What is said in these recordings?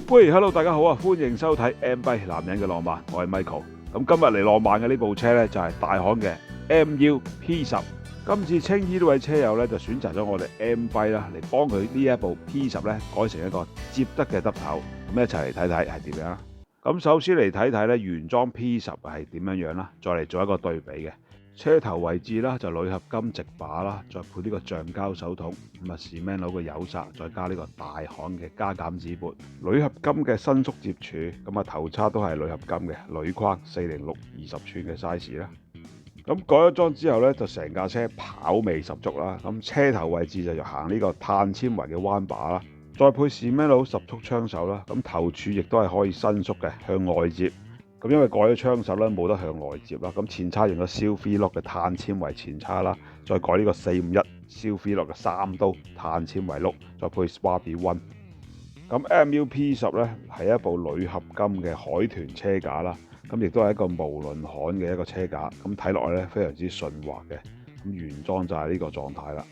喂，Hello， 大家好啊，歡迎收睇 MB 男人嘅浪漫，我係 Michael。咁今日嚟浪漫嘅呢部車呢，就係大行嘅 MU P10。今次青衣呢位車友呢，就選擇咗我哋 MB 啦，嚟幫佢呢一部 P10呢改成一個接得嘅得頭。咁一齊嚟睇睇係點樣啦。咁首先嚟睇睇呢原裝 P10係點樣啦，再嚟做一個對比嘅。車頭位置啦就鋁合金直把啦，再配呢個橡膠手筒，咁啊 Shimano 嘅油剎，再加呢個大行嘅加減指撥，鋁合金嘅伸縮接柱，咁啊頭叉都係鋁合金嘅鋁框406 20寸嘅 size 啦。咁改咗裝之後呢，就成架車跑味十足啦。咁車頭位置就行呢個碳纖維嘅彎把啦，再配 Shimano 10速槍手啦。咁頭柱亦都係可以伸縮嘅向外接。咁因為改咗槍手咧，冇得向外接啦。咁前叉用咗 Silverlock 嘅碳纖維前叉啦，再改呢個451 Silverlock 嘅3刀碳纖維轆，再配 Swaby One。咁 MU P10咧係一部鋁合金嘅海豚車架啦，咁亦都係一個無輪焊嘅一個車架。咁睇落去咧非常之順滑嘅。咁原裝就係呢個狀態啦。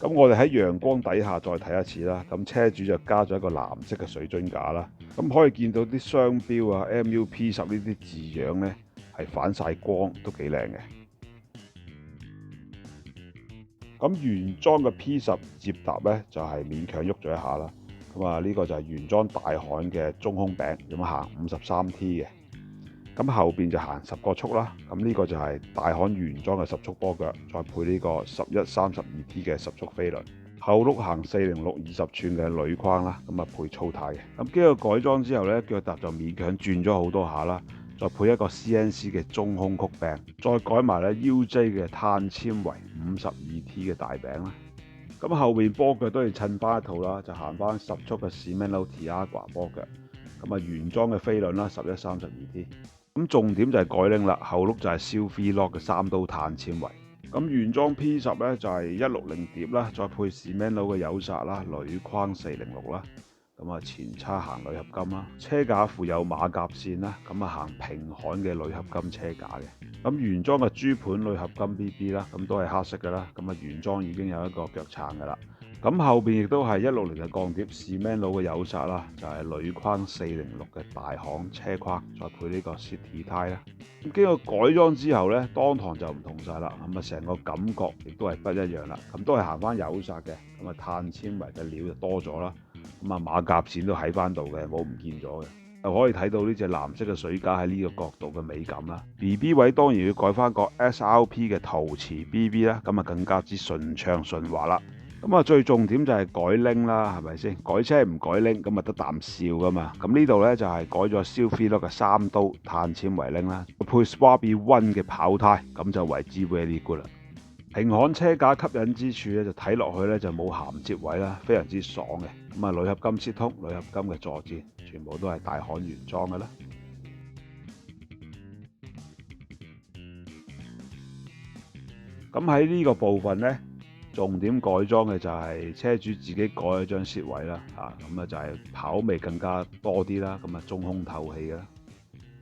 咁我哋喺陽光底下再睇一次啦。咁車主就加咗一個藍色嘅水樽架啦。咁可以見到啲商標啊 MU P10呢啲字樣呢係反晒光，都幾靚嘅。咁原裝嘅 P10接踏呢就係勉強喐咗一下啦。咁啊呢個就係原裝大行嘅中空餅，咁行53T 嘅。咁後邊就行10個速啦。咁呢個就係大行原裝嘅10速波腳，再配呢個11 32T 嘅10速飛輪。後轆行406 20寸嘅鋁框啦，咁啊配粗軚嘅。咁經過改裝之後呢，腳踏就勉強轉咗好多下啦。再配一個 CNC 嘅中空曲柄，再改埋咧 UJ 嘅碳纖維 52T 嘅大餅啦。咁後面波腳都要襯翻一套啦，就行翻10速嘅 Shimano Tiagra 波腳。咁啊原裝嘅飛輪啦11 32T。咁重點就係改拎啦，後轆就係 Silverlock 嘅3刀碳纖維。咁原裝 P10咧就係160碟啦，再配 Shimano 嘅油剎啦，鋁框406啦，咁啊前叉行鋁合金啦，車架附有馬甲線啦，咁啊行平焊嘅鋁合金車架嘅。咁原裝嘅豬盤鋁合金 BB 啦，咁都係黑色嘅啦，咁啊原裝已經有一個腳撐嘅啦。咁後邊亦都係160嘅鋼碟 Shimano 嘅油剎啦，就係鋁框406嘅大行車框，再配呢個 City 胎啦。咁經過改裝之後呢，當堂就唔同晒啦。咁啊成個感覺亦都係不一樣啦。咁都係行翻油剎嘅，咁啊碳纖維嘅料就多咗啦。咁啊馬甲線都喺翻度嘅，冇唔見咗嘅。就可以睇到呢隻藍色嘅水架喺呢個角度嘅美感啦。BB 位當然要改翻個 SRP 嘅陶瓷 BB 啦，咁啊更加之順暢順滑啦。咁啊，最重點就係改拎啦，係咪先？改車唔改拎，咁啊得啖笑噶嘛。咁呢度咧就係改咗 Silverlock 嘅3刀碳纖維拎啦，配 Swaby One 嘅跑胎，咁就為之 very good 啦。平焊車架吸引之處咧，就睇落去咧就冇銜接位啦，非常之爽嘅。咁啊，鋁合金切通，鋁合金嘅坐墊，全部都係大行原裝嘅啦。咁喺呢個部分咧，重點改裝嘅就係車主自己改咗張蝕位啦，咁啊就係跑味更加多啲啦，咁啊中空透氣嘅啦。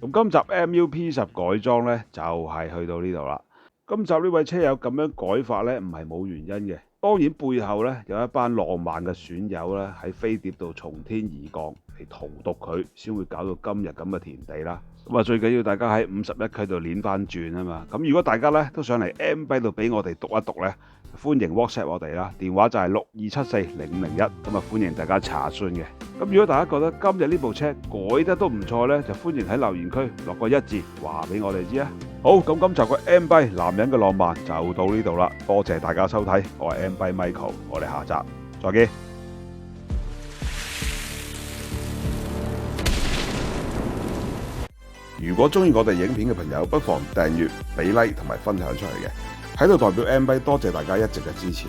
咁今集 MU P10改裝呢，就係去到呢度啦。今集呢位車友咁樣改法呢，唔係冇原因嘅，當然背後呢，有一班浪漫嘅損友呢，喺飛碟度從天而降嚟荼毒佢，先會搞到今日咁嘅田地啦。咁啊最緊要大家喺51區度攣翻轉啊嘛。咁如果大家呢，都想嚟 MB 度俾我哋讀一讀呢，歡迎 WhatsApp 我哋啦，電話就係62740501，咁啊歡迎大家查詢嘅。咁如果大家覺得今日呢部車改得都唔錯呢，就歡迎喺留言區落個1字話俾我哋知啊。好，咁今集嘅 MB 男人嘅浪漫就到呢度啦，多謝大家收睇，我係 MB Michael， 我哋下集再見。如果中意我哋影片嘅朋友，不妨訂閱、俾 like 同埋分享出去嘅，喺度代表 MB 多謝大家一直嘅支持。